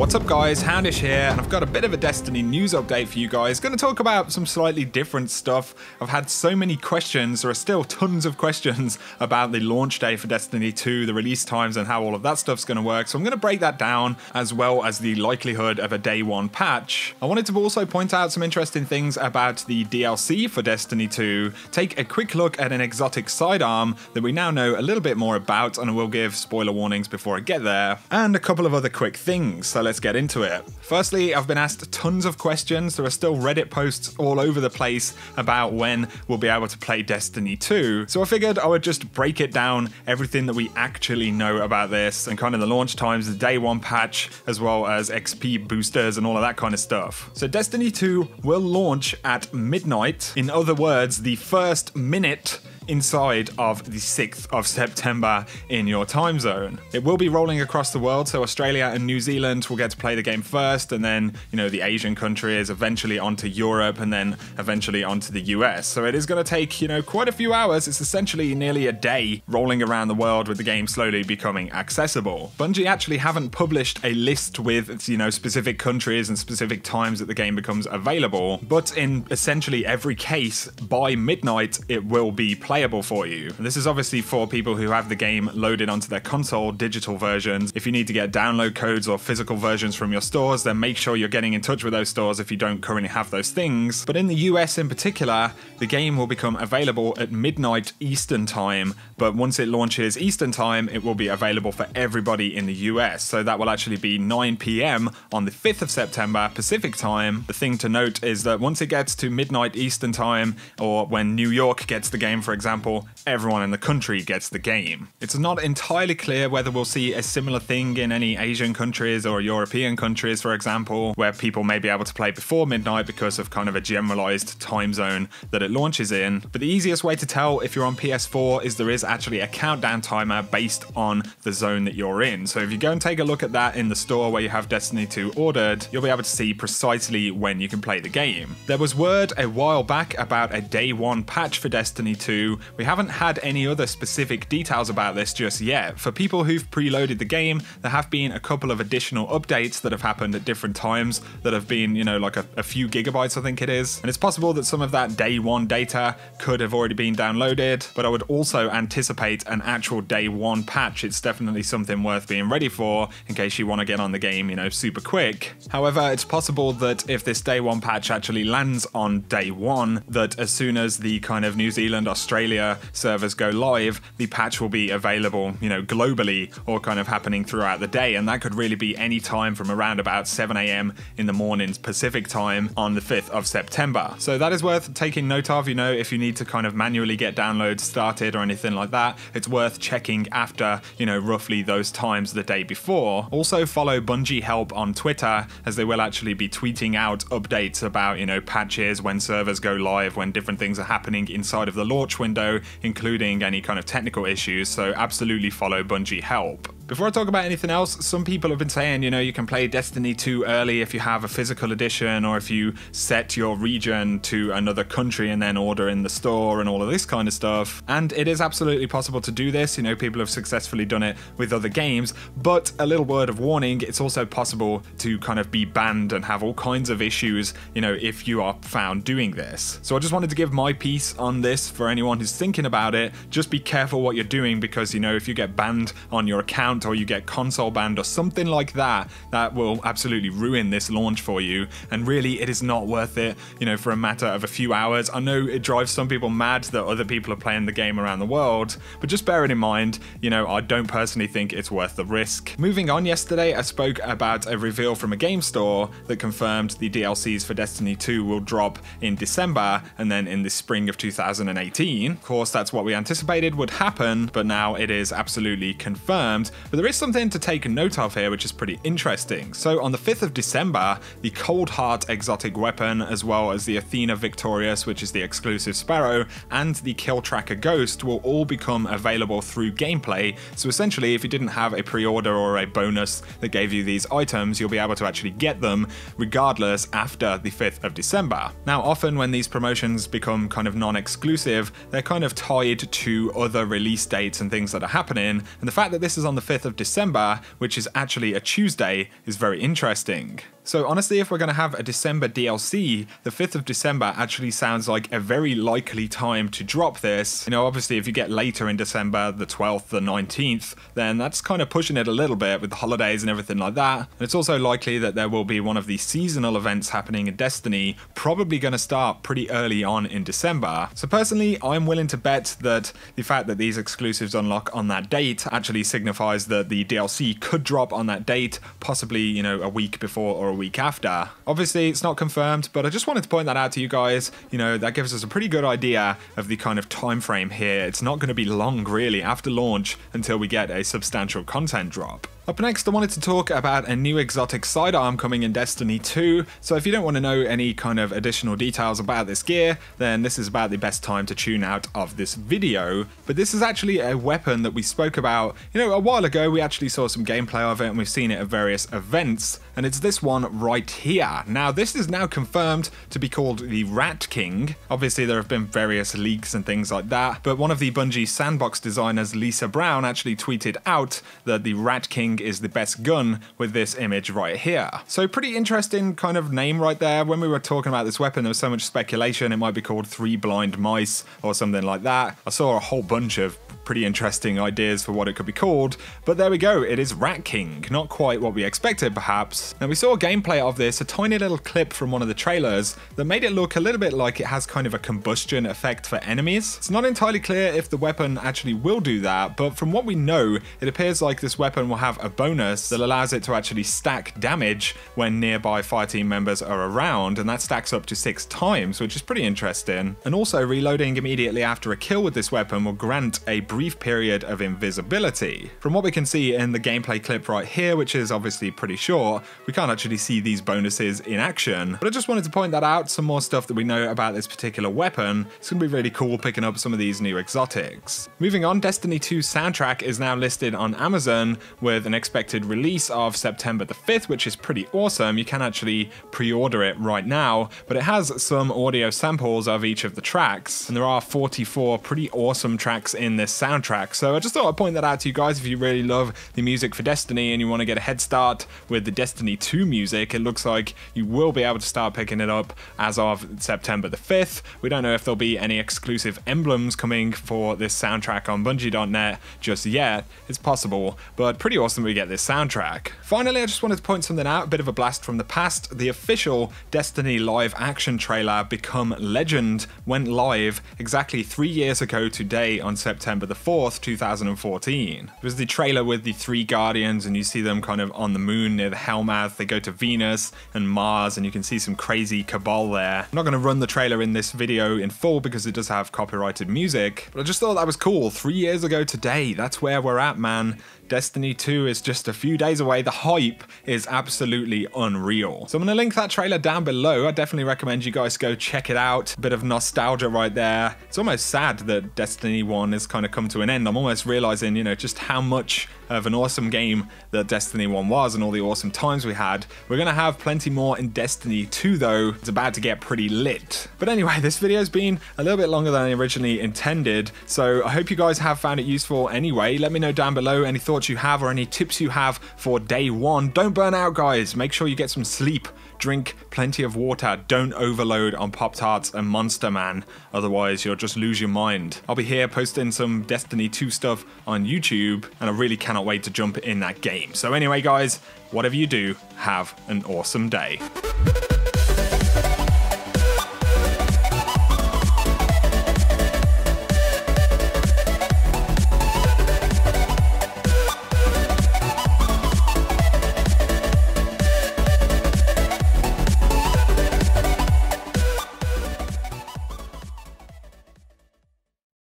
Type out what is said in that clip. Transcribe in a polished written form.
What's up guys, Houndish here, and I've got a bit of a Destiny news update for you guys. Going to talk about some slightly different stuff. I've had so many questions, there are still tons of questions about the launch day for Destiny 2, the release times and how all of that stuff's going to work. So I'm going to break that down, as well as the likelihood of a day one patch. I wanted to also point out some interesting things about the DLC for Destiny 2, take a quick look at an exotic sidearm that we now know a little bit more about, and I will give spoiler warnings before I get there, and a couple of other quick things. So let's get into it. Firstly, I've been asked tons of questions. There are still Reddit posts all over the place about when we'll be able to play Destiny 2. So I figured I would just break it down, everything that we actually know about this, and kind of the launch times, the day one patch, as well as XP boosters and all of that kind of stuff. So Destiny 2 will launch at midnight. In other words, the first minute inside of the 6th of September in your time zone. It will be rolling across the world, so Australia and New Zealand will get to play the game first, and then, you know, the Asian countries, eventually onto Europe, and then eventually onto the US. So it is going to take, you know, quite a few hours. It's essentially nearly a day rolling around the world with the game slowly becoming accessible. Bungie actually haven't published a list with, you know, specific countries and specific times that the game becomes available, but in essentially every case, by midnight, it will be playable for you. And this is obviously for people who have the game loaded onto their console digital versions. If you need to get download codes or physical versions from your stores, then make sure you're getting in touch with those stores if you don't currently have those things. But in the US in particular, the game will become available at midnight Eastern time, but once it launches Eastern time, it will be available for everybody in the US. So that will actually be 9 PM on the 5th of September Pacific time. The thing to note is that once it gets to midnight Eastern time, or when New York gets the game, for example, everyone in the country gets the game. It's not entirely clear whether we'll see a similar thing in any Asian countries or European countries, for example, where people may be able to play before midnight because of kind of a generalized time zone that it launches in. But the easiest way to tell if you're on PS4 is there is actually a countdown timer based on the zone that you're in. So if you go and take a look at that in the store where you have Destiny 2 ordered, you'll be able to see precisely when you can play the game. There was word a while back about a day one patch for Destiny 2. We haven't had any other specific details about this just yet. For people who've preloaded the game, there have been a couple of additional updates that have happened at different times that have been, you know, like a few gigabytes, I think it is. And it's possible that some of that day one data could have already been downloaded, but I would also anticipate an actual day one patch. It's definitely something worth being ready for in case you want to get on the game, you know, super quick. However, it's possible that if this day one patch actually lands on day one, that as soon as the kind of New Zealand, Australia servers go live, the patch will be available, you know, globally, or kind of happening throughout the day, and that could really be any time from around about 7 AM in the mornings Pacific time on the 5th of September. So that is worth taking note of. You know, if you need to kind of manually get downloads started or anything like that, it's worth checking after, you know, roughly those times the day before. Also follow Bungie Help on Twitter, as they will actually be tweeting out updates about, you know, patches, when servers go live, when different things are happening inside of the launch window, including any kind of technical issues, so absolutely follow Bungie Help. Before I talk about anything else, some people have been saying, you know, you can play Destiny 2 early if you have a physical edition, or if you set your region to another country and then order in the store and all of this kind of stuff. And it is absolutely possible to do this. You know, people have successfully done it with other games, but a little word of warning, it's also possible to kind of be banned and have all kinds of issues, you know, if you are found doing this. So I just wanted to give my piece on this for anyone who's thinking about it. Just be careful what you're doing, because, you know, if you get banned on your account, or you get console banned or something like that, that will absolutely ruin this launch for you. And really, it is not worth it, you know, for a matter of a few hours. I know it drives some people mad that other people are playing the game around the world, but just bear it in mind, you know, I don't personally think it's worth the risk. Moving on, yesterday I spoke about a reveal from a game store that confirmed the DLCs for Destiny 2 will drop in December and then in the spring of 2018. Of course, that's what we anticipated would happen, but now it is absolutely confirmed. But there is something to take note of here, which is pretty interesting. So on the 5th of December, the Cold Heart exotic weapon, as well as the Athena Victorious, which is the exclusive Sparrow, and the Kill Tracker Ghost will all become available through gameplay. So essentially, if you didn't have a pre-order or a bonus that gave you these items, you'll be able to actually get them regardless after the 5th of December. Now, often when these promotions become kind of non-exclusive, they're kind of tied to other release dates and things that are happening. And the fact that this is on the 5th 5th of December, which is actually a Tuesday, is very interesting. So honestly, if we're going to have a December DLC, the 5th of December actually sounds like a very likely time to drop this. You know, obviously if you get later in December, the 12th, the 19th, then that's kind of pushing it a little bit with the holidays and everything like that. And it's also likely that there will be one of the seasonal events happening in Destiny, probably going to start pretty early on in December. So personally, I'm willing to bet that the fact that these exclusives unlock on that date actually signifies that the DLC could drop on that date, possibly, you know, a week before or a week after. Obviously, it's not confirmed, but I just wanted to point that out to you guys. You know, that gives us a pretty good idea of the kind of time frame here. It's not going to be long, really, after launch until we get a substantial content drop. Up next, I wanted to talk about a new exotic sidearm coming in Destiny 2, so if you don't want to know any kind of additional details about this gear, then this is about the best time to tune out of this video. But this is actually a weapon that we spoke about, you know, a while ago. We actually saw some gameplay of it and we've seen it at various events, and it's this one right here. Now, this is now confirmed to be called the Rat King. Obviously, there have been various leaks and things like that, but one of the Bungie sandbox designers, Lisa Brown, actually tweeted out that the Rat King is the best gun with this image right here. So pretty interesting kind of name right there. When we were talking about this weapon, there was so much speculation it might be called 3 Blind Mice or something like that. I saw a whole bunch of pretty interesting ideas for what it could be called, but there we go, it is Rat King. Not quite what we expected, perhaps. Now, we saw a gameplay of this, a tiny little clip from one of the trailers that made it look a little bit like it has kind of a combustion effect for enemies. It's not entirely clear if the weapon actually will do that, but from what we know, it appears like this weapon will have a bonus that allows it to actually stack damage when nearby fireteam members are around, and that stacks up to 6 times, which is pretty interesting. And also, reloading immediately after a kill with this weapon will grant a brief period of invisibility. From what we can see in the gameplay clip right here, which is obviously pretty short, we can't actually see these bonuses in action, but I just wanted to point that out, some more stuff that we know about this particular weapon. It's going to be really cool picking up some of these new exotics. Moving on, Destiny 2 soundtrack is now listed on Amazon with an expected release of September the 5th, which is pretty awesome. You can actually pre-order it right now, but it has some audio samples of each of the tracks, and there are 44 pretty awesome tracks in this soundtrack. So I just thought I'd point that out to you guys. If you really love the music for Destiny and you want to get a head start with the Destiny 2 music, it looks like you will be able to start picking it up as of September the 5th. We don't know if there'll be any exclusive emblems coming for this soundtrack on Bungie.net just yet. It's possible, but pretty awesome we get this soundtrack. Finally, I just wanted to point something out, a bit of a blast from the past. The official Destiny live action trailer Become Legend went live exactly 3 years ago today on September the 4th, 2014. It was the trailer with the 3 Guardians, and you see them kind of on the moon near the Hellmouth. They go to Venus and Mars, and you can see some crazy cabal there. I'm not going to run the trailer in this video in full because it does have copyrighted music, but I just thought that was cool. 3 years ago today, that's where we're at, man. Destiny 2 is just a few days away. The hype is absolutely unreal. So I'm going to link that trailer down below. I definitely recommend you guys go check it out. A bit of nostalgia right there. It's almost sad that Destiny 1 has kind of come to an end. I'm almost realizing, you know, just how much of an awesome game that Destiny 1 was and all the awesome times we had. We're going to have plenty more in Destiny 2 though. It's about to get pretty lit. But anyway, this video's been a little bit longer than I originally intended, so I hope you guys have found it useful anyway. Let me know down below any thoughts you have or any tips you have for day 1. Don't burn out, guys. Make sure you get some sleep. Drink plenty of water. Don't overload on Pop-Tarts and Monster Man, otherwise you'll just lose your mind. I'll be here posting some Destiny 2 stuff on YouTube, and I really cannot wait to jump in that game. So anyway, guys, whatever you do, have an awesome day.